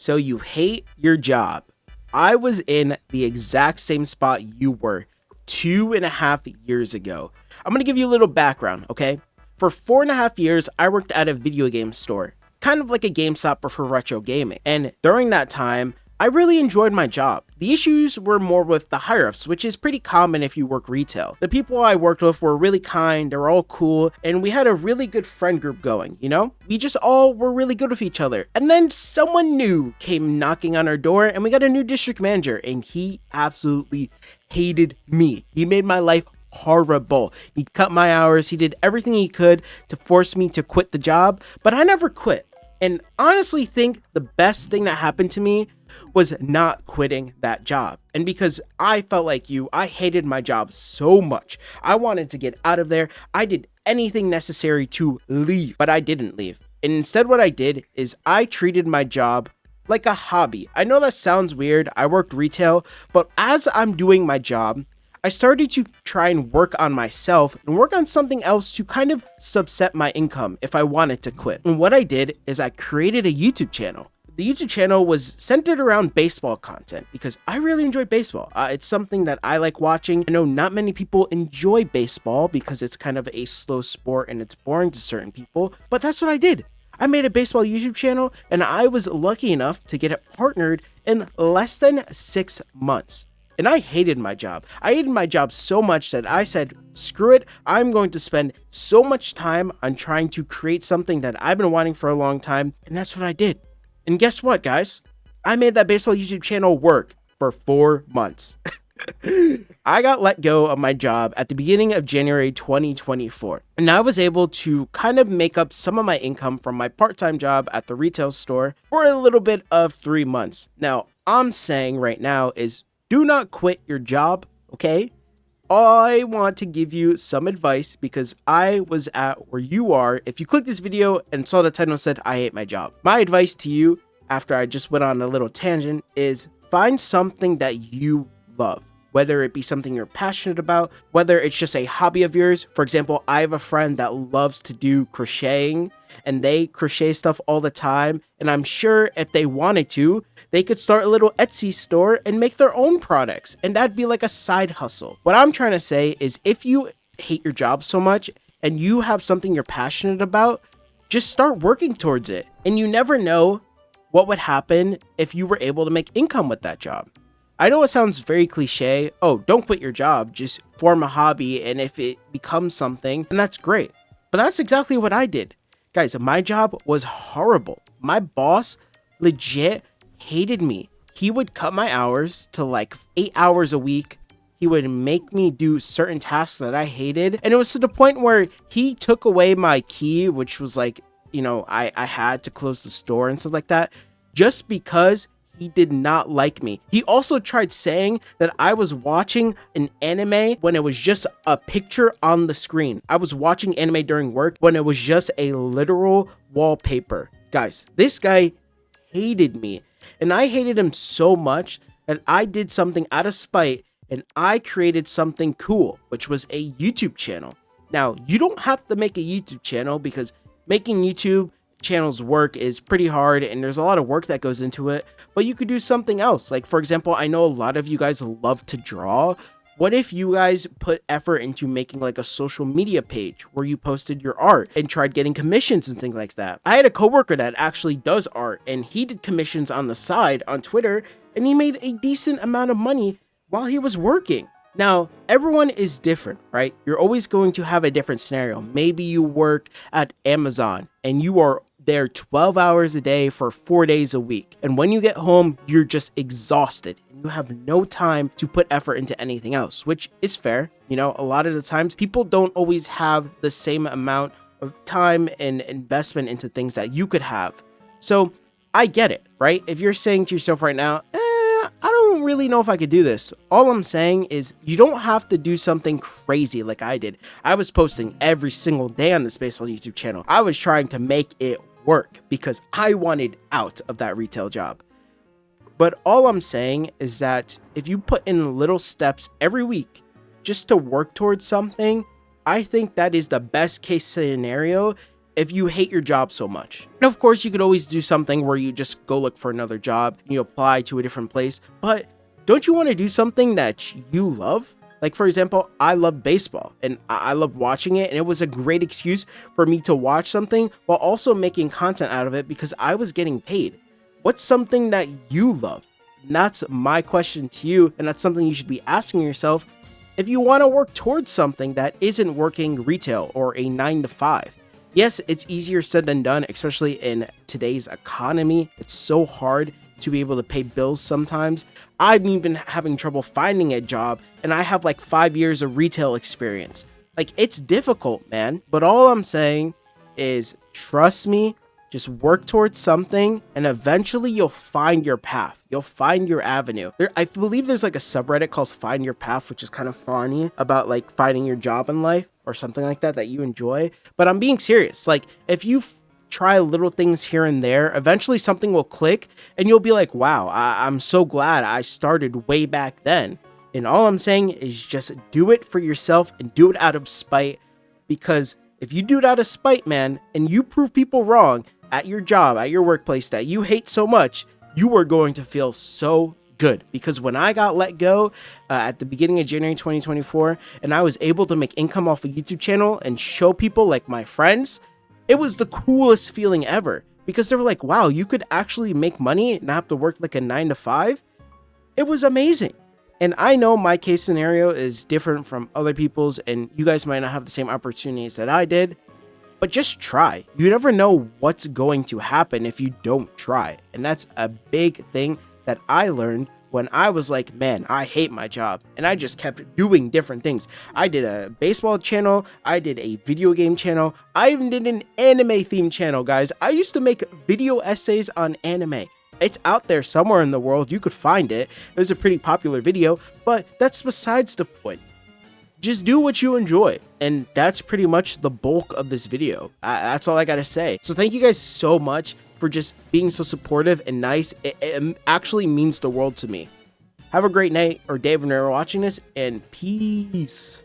So you hate your job. I was in the exact same spot you were 2.5 years ago. I'm going to give you a little background, okay? For 4.5 years, I worked at a video game store, kind of like a GameStop but for retro gaming. And during that time, I really enjoyed my job. The issues were more with the higher-ups, which is pretty common if you work retail. The people I worked with were really kind, they were all cool, and we had a really good friend group going, you know? We just all were really good with each other. And then someone new came knocking on our door, and we got a new district manager, and he absolutely hated me. He made my life horrible. He cut my hours, he did everything he could to force me to quit the job, but I never quit. And honestly think the best thing that happened to me was not quitting that job. And because I felt like you, I hated my job so much. I wanted to get out of there. I did anything necessary to leave, but I didn't leave. And instead what I did is I treated my job like a hobby. I know that sounds weird. I worked retail, but as I'm doing my job, I started to try and work on myself and work on something else to kind of subset my income if I wanted to quit. And what I did is I created a YouTube channel. The YouTube channel was centered around baseball content because I really enjoy baseball. It's something that I like watching. I know not many people enjoy baseball because it's kind of a slow sport and it's boring to certain people, but that's what I did. I made a baseball YouTube channel and I was lucky enough to get it partnered in less than 6 months. And I hated my job. I hated my job so much that I said, screw it. I'm going to spend so much time on trying to create something that I've been wanting for a long time. And that's what I did. And guess what, guys? I made that baseball YouTube channel work for 4 months. I got let go of my job at the beginning of January 2024. And I was able to kind of make up some of my income from my part-time job at the retail store for a little bit of 3 months. Now, I'm saying right now is do not quit your job, okay? I want to give you some advice because I was at where you are. If you clicked this video and saw the title and said, I hate my job. My advice to you, after I just went on a little tangent, is find something that you love. Whether it be something you're passionate about, whether it's just a hobby of yours. For example, I have a friend that loves to do crocheting and they crochet stuff all the time. And I'm sure if they wanted to, they could start a little Etsy store and make their own products. And that'd be like a side hustle. What I'm trying to say is if you hate your job so much and you have something you're passionate about, just start working towards it. And you never know what would happen if you were able to make income with that job. I know it sounds very cliche. Oh, don't quit your job. Just form a hobby. And if it becomes something, then that's great. But that's exactly what I did. Guys, my job was horrible. My boss legit hated me. He would cut my hours to like 8 hours a week. He would make me do certain tasks that I hated. And it was to the point where he took away my key, which was like, you know, I had to close the store and stuff like that, just because he did not like me. He also tried saying that I was watching an anime when it was just a picture on the screen. I was watching anime during work when it was just a literal wallpaper. Guys, this guy hated me. And I hated him so much that I did something out of spite and I created something cool, which was a YouTube channel. Now, you don't have to make a YouTube channel because making YouTube channels work is pretty hard and there's a lot of work that goes into it, but you could do something else. Like, for example, I know a lot of you guys love to draw. What if you guys put effort into making like a social media page where you posted your art and tried getting commissions and things like that? I had a coworker that actually does art and he did commissions on the side on Twitter and he made a decent amount of money while he was working. Now, everyone is different, right? You're always going to have a different scenario. Maybe you work at Amazon and you are there 12 hours a day for 4 days a week. And when you get home, you're just exhausted. You have no time to put effort into anything else, which is fair. You know, a lot of the times people don't always have the same amount of time and investment into things that you could have. So I get it, right? If you're saying to yourself right now, I don't really know if I could do this. All I'm saying is you don't have to do something crazy like I did. I was posting every single day on this baseball YouTube channel. I was trying to make it work because I wanted out of that retail job. But all I'm saying is that if you put in little steps every week just to work towards something, I think that is the best case scenario. if you hate your job so much. And of course, you could always do something where you just go look for another job and you apply to a different place. But don't you want to do something that you love? Like, for example, I love baseball and I love watching it. And it was a great excuse for me to watch something while also making content out of it because I was getting paid. What's something that you love? And that's my question to you. And that's something you should be asking yourself if you want to work towards something that isn't working retail or a 9-to-5. Yes, it's easier said than done, especially in today's economy. It's so hard to be able to pay bills sometimes. I'm even having trouble finding a job, and I have like 5 years of retail experience. Like, it's difficult, man. But all I'm saying is trust me, just work towards something, and eventually you'll find your path. You'll find your avenue. I believe there's like a subreddit called Find Your Path, which is kind of funny about like finding your job in life or something like that you enjoy. But I'm being serious. Like, if you try little things here and there, eventually something will click and you'll be like, wow, I'm so glad I started way back then. And all I'm saying is just do it for yourself and do it out of spite, because if you do it out of spite, man, and you prove people wrong at your job, at your workplace that you hate so much, you are going to feel so good. Because when I got let go at the beginning of January 2024 and I was able to make income off a YouTube channel and show people, like my friends, it was the coolest feeling ever, because they were like, wow, you could actually make money and not have to work like a 9-to-5. It was amazing. And I know my case scenario is different from other people's, and you guys might not have the same opportunities that I did, but just try. You never know what's going to happen if you don't try. And that's a big thing that I learned when I was like, man, I hate my job. And I just kept doing different things. I did a baseball channel. I did a video game channel. I even did an anime themed channel, guys. I used to make video essays on anime. It's out there somewhere in the world. You could find it. It was a pretty popular video, but that's besides the point. Just do what you enjoy. And that's pretty much the bulk of this video. That's all I gotta say. So thank you guys so much for just being so supportive and nice. It actually means the world to me. Have a great night or day when you're watching this, and peace.